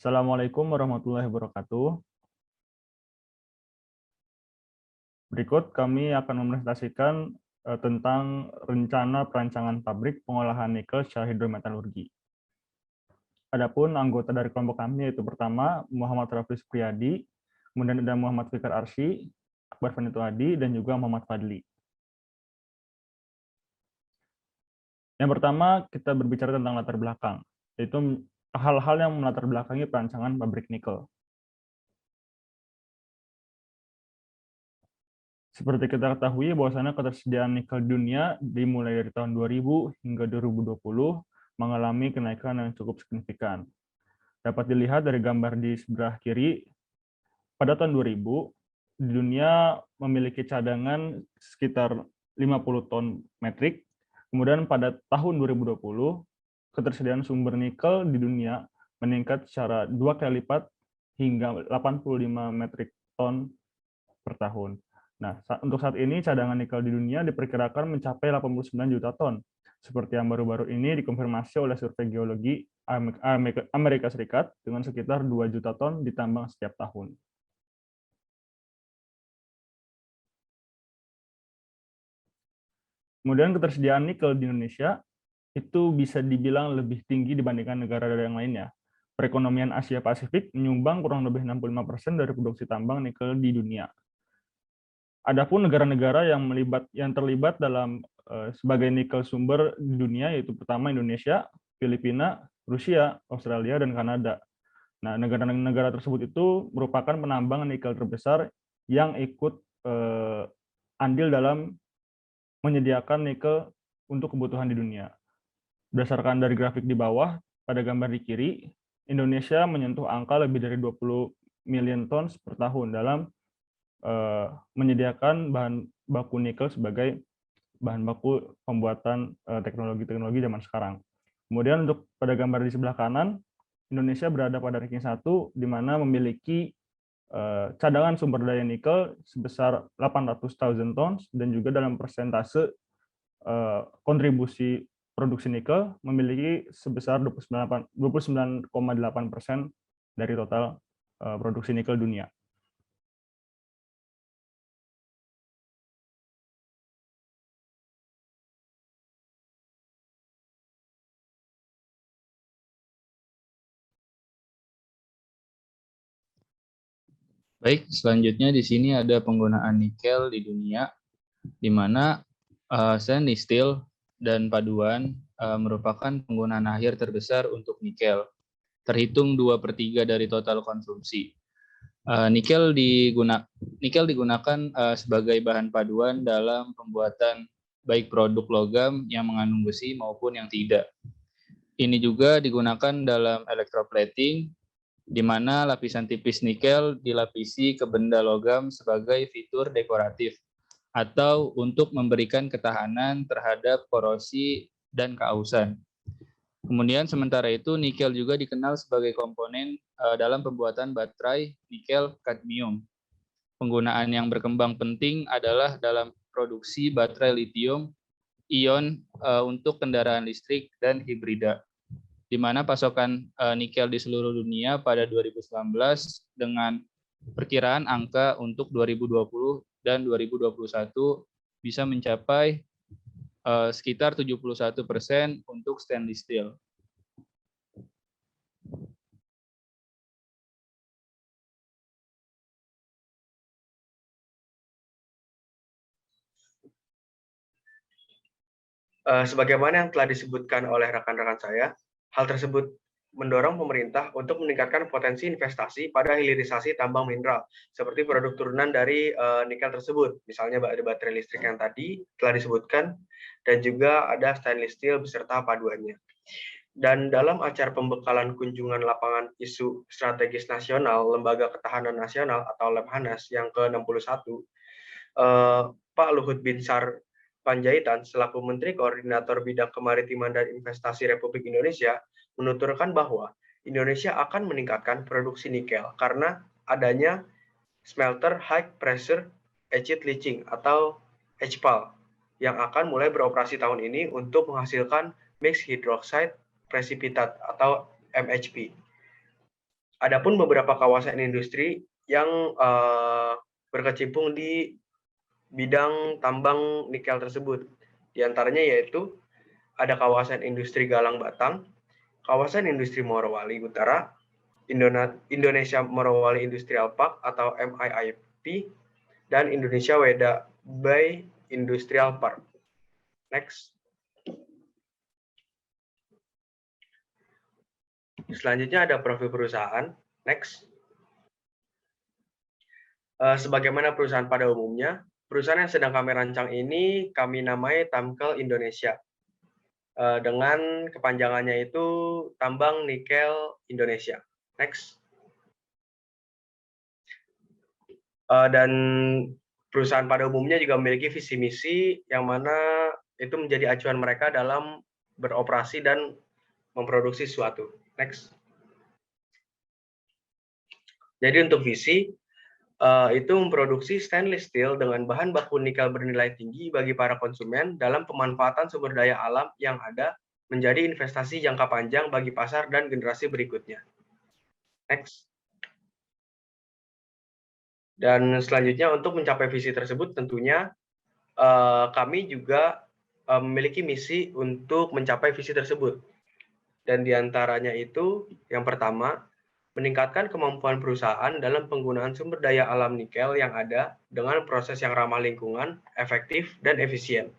Assalamualaikum warahmatullahi wabarakatuh. Berikut kami akan mempresentasikan tentang rencana perancangan pabrik pengolahan nikel secara hidrometalurgi. Adapun anggota dari kelompok kami yaitu pertama Muhammad Rafli Supriyadi, kemudian ada Muhammad Fikar Arsy, Akbar Vanito Adi, dan juga Muhammad Fadli. Yang pertama kita berbicara tentang latar belakang, yaitu hal-hal yang melatar belakangi perancangan pabrik nikel. Seperti kita ketahui, bahwasannya ketersediaan nikel dunia dimulai dari tahun 2000 hingga 2020 mengalami kenaikan yang cukup signifikan. Dapat dilihat dari gambar di sebelah kiri, pada tahun 2000, di dunia memiliki cadangan sekitar 50 ton metrik, kemudian pada tahun 2020, ketersediaan sumber nikel di dunia meningkat secara 2 kali lipat hingga 85 metrik ton per tahun. Nah, untuk saat ini cadangan nikel di dunia diperkirakan mencapai 89 juta ton, seperti yang baru-baru ini dikonfirmasi oleh survei geologi Amerika Serikat dengan sekitar 2 juta ton ditambang setiap tahun. Kemudian ketersediaan nikel di Indonesia itu bisa dibilang lebih tinggi dibandingkan negara yang lainnya. Perekonomian Asia Pasifik menyumbang kurang lebih 65% dari produksi tambang nikel di dunia. Adapun negara-negara yang terlibat dalam sebagai nikel sumber di dunia yaitu pertama Indonesia, Filipina, Rusia, Australia, dan Kanada. Nah, negara-negara tersebut itu merupakan penambang nikel terbesar yang ikut andil dalam menyediakan nikel untuk kebutuhan di dunia. Berdasarkan dari grafik di bawah, pada gambar di kiri, Indonesia menyentuh angka lebih dari 20 million tons per tahun dalam menyediakan bahan baku nikel sebagai bahan baku pembuatan teknologi-teknologi zaman sekarang. Kemudian untuk pada gambar di sebelah kanan, Indonesia berada pada ranking 1, di mana memiliki cadangan sumber daya nikel sebesar 800.000 tons, dan juga dalam persentase kontribusi produksi nikel memiliki sebesar 29,8% dari total produksi nikel dunia. Baik, selanjutnya di sini ada penggunaan nikel di dunia, di mana stainless steel dan paduan merupakan penggunaan akhir terbesar untuk nikel, terhitung 2/3 dari total konsumsi. Nikel digunakan sebagai bahan paduan dalam pembuatan baik produk logam yang mengandung besi maupun yang tidak. Ini juga digunakan dalam electroplating, di mana lapisan tipis nikel dilapisi ke benda logam sebagai fitur dekoratif atau untuk memberikan ketahanan terhadap korosi dan keausan. Kemudian sementara itu nikel juga dikenal sebagai komponen dalam pembuatan baterai nikel kadmium. Penggunaan yang berkembang penting adalah dalam produksi baterai litium ion untuk kendaraan listrik dan hibrida, di mana pasokan nikel di seluruh dunia pada 2019 dengan perkiraan angka untuk 2020 dan 2021 bisa mencapai sekitar 71% untuk stainless steel. Sebagaimana yang telah disebutkan oleh rekan-rekan saya, hal tersebut mendorong pemerintah untuk meningkatkan potensi investasi pada hilirisasi tambang mineral, seperti produk turunan dari nikel tersebut. Misalnya ada baterai listrik yang tadi telah disebutkan, dan juga ada stainless steel beserta paduannya. Dan dalam acara pembekalan kunjungan lapangan isu strategis nasional Lembaga Ketahanan Nasional atau Lemhanas yang ke-61, Pak Luhut Binsar Panjaitan selaku Menteri Koordinator Bidang Kemaritiman dan Investasi Republik Indonesia menuturkan bahwa Indonesia akan meningkatkan produksi nikel karena adanya smelter high pressure acid leaching atau HPAL yang akan mulai beroperasi tahun ini untuk menghasilkan mixed hydroxide precipitate atau MHP. Adapun beberapa kawasan industri yang berkecimpung di bidang tambang nikel tersebut. Di antaranya yaitu ada kawasan industri Galang Batang, kawasan industri Morowali Utara, Indonesia Morowali Industrial Park atau MIIP, dan Indonesia Weda Bay Industrial Park. Next. Selanjutnya ada profil perusahaan. Next. Sebagaimana perusahaan pada umumnya, perusahaan yang sedang kami rancang ini kami namai Tamkel Indonesia. Dengan kepanjangannya itu Tambang Nikel Indonesia. Next. Dan perusahaan pada umumnya juga memiliki visi misi yang mana itu menjadi acuan mereka dalam beroperasi dan memproduksi sesuatu. Next. Jadi untuk visi itu memproduksi stainless steel dengan bahan baku nikel bernilai tinggi bagi para konsumen dalam pemanfaatan sumber daya alam yang ada menjadi investasi jangka panjang bagi pasar dan generasi berikutnya. Next. Dan selanjutnya untuk mencapai visi tersebut tentunya kami juga memiliki misi untuk mencapai visi tersebut. Dan diantaranya itu yang pertama, meningkatkan kemampuan perusahaan dalam penggunaan sumber daya alam nikel yang ada dengan proses yang ramah lingkungan, efektif, dan efisien.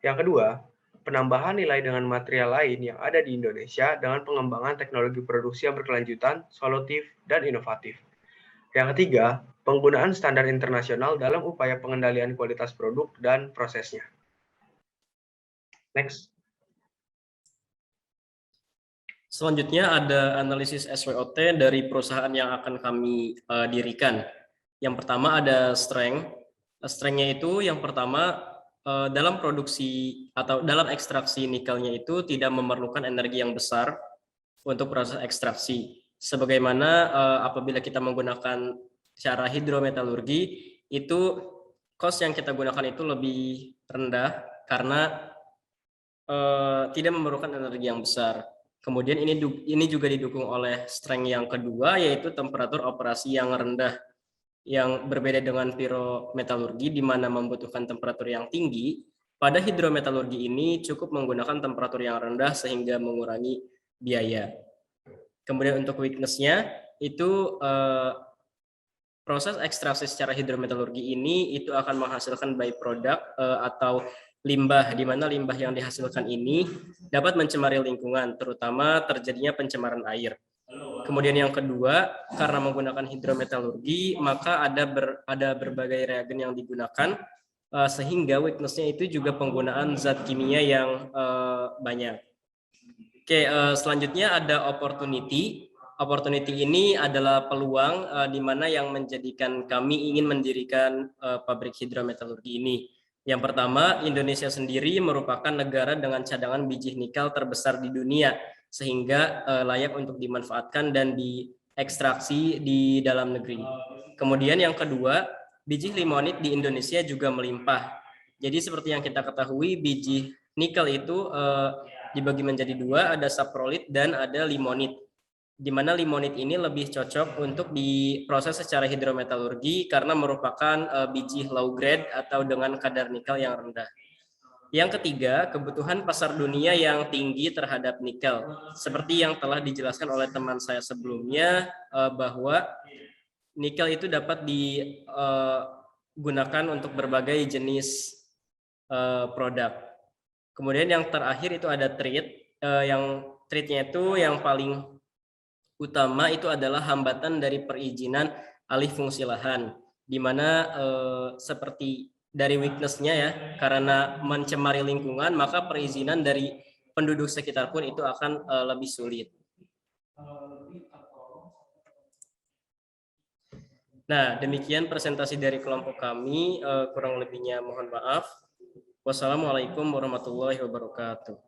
Yang kedua, penambahan nilai dengan material lain yang ada di Indonesia dengan pengembangan teknologi produksi yang berkelanjutan, solutif, dan inovatif. Yang ketiga, penggunaan standar internasional dalam upaya pengendalian kualitas produk dan prosesnya. Next. Selanjutnya ada analisis SWOT dari perusahaan yang akan kami dirikan. Yang pertama ada strength. Strength-nya itu yang pertama dalam produksi atau dalam ekstraksi nikelnya itu tidak memerlukan energi yang besar untuk proses ekstraksi. Sebagaimana apabila kita menggunakan cara hidrometalurgi, itu cost yang kita gunakan itu lebih rendah karena tidak memerlukan energi yang besar. Kemudian ini juga didukung oleh strength yang kedua, yaitu temperatur operasi yang rendah, yang berbeda dengan pyrometalurgi di mana membutuhkan temperatur yang tinggi. Pada hidrometalurgi ini cukup menggunakan temperatur yang rendah sehingga mengurangi biaya. Kemudian untuk weakness-nya itu proses ekstraksi secara hidrometalurgi ini itu akan menghasilkan byproduct atau limbah, di mana limbah yang dihasilkan ini dapat mencemari lingkungan, terutama terjadinya pencemaran air. Kemudian yang kedua, karena menggunakan hidrometalurgi, maka ada berbagai reagen yang digunakan, sehingga weakness-nya itu juga penggunaan zat kimia yang banyak. Oke, selanjutnya ada opportunity. Opportunity ini adalah peluang di mana yang menjadikan kami ingin mendirikan pabrik hidrometalurgi ini. Yang pertama, Indonesia sendiri merupakan negara dengan cadangan biji nikel terbesar di dunia, sehingga layak untuk dimanfaatkan dan diekstraksi di dalam negeri. Kemudian yang kedua, biji limonit di Indonesia juga melimpah. Jadi seperti yang kita ketahui, biji nikel itu dibagi menjadi dua, ada saprolit dan ada limonit. Di mana limonit ini lebih cocok untuk diproses secara hidrometalurgi karena merupakan biji low grade atau dengan kadar nikel yang rendah. Yang ketiga, kebutuhan pasar dunia yang tinggi terhadap nikel. Seperti yang telah dijelaskan oleh teman saya sebelumnya, bahwa nikel itu dapat digunakan untuk berbagai jenis produk. Kemudian yang terakhir itu ada trade. Yang trade-nya itu yang paling utama itu adalah hambatan dari perizinan alih fungsi lahan, di mana seperti dari weakness-nya ya, karena mencemari lingkungan, maka perizinan dari penduduk sekitar pun itu akan lebih sulit. Nah, demikian presentasi dari kelompok kami, kurang lebihnya mohon maaf. Wassalamualaikum warahmatullahi wabarakatuh.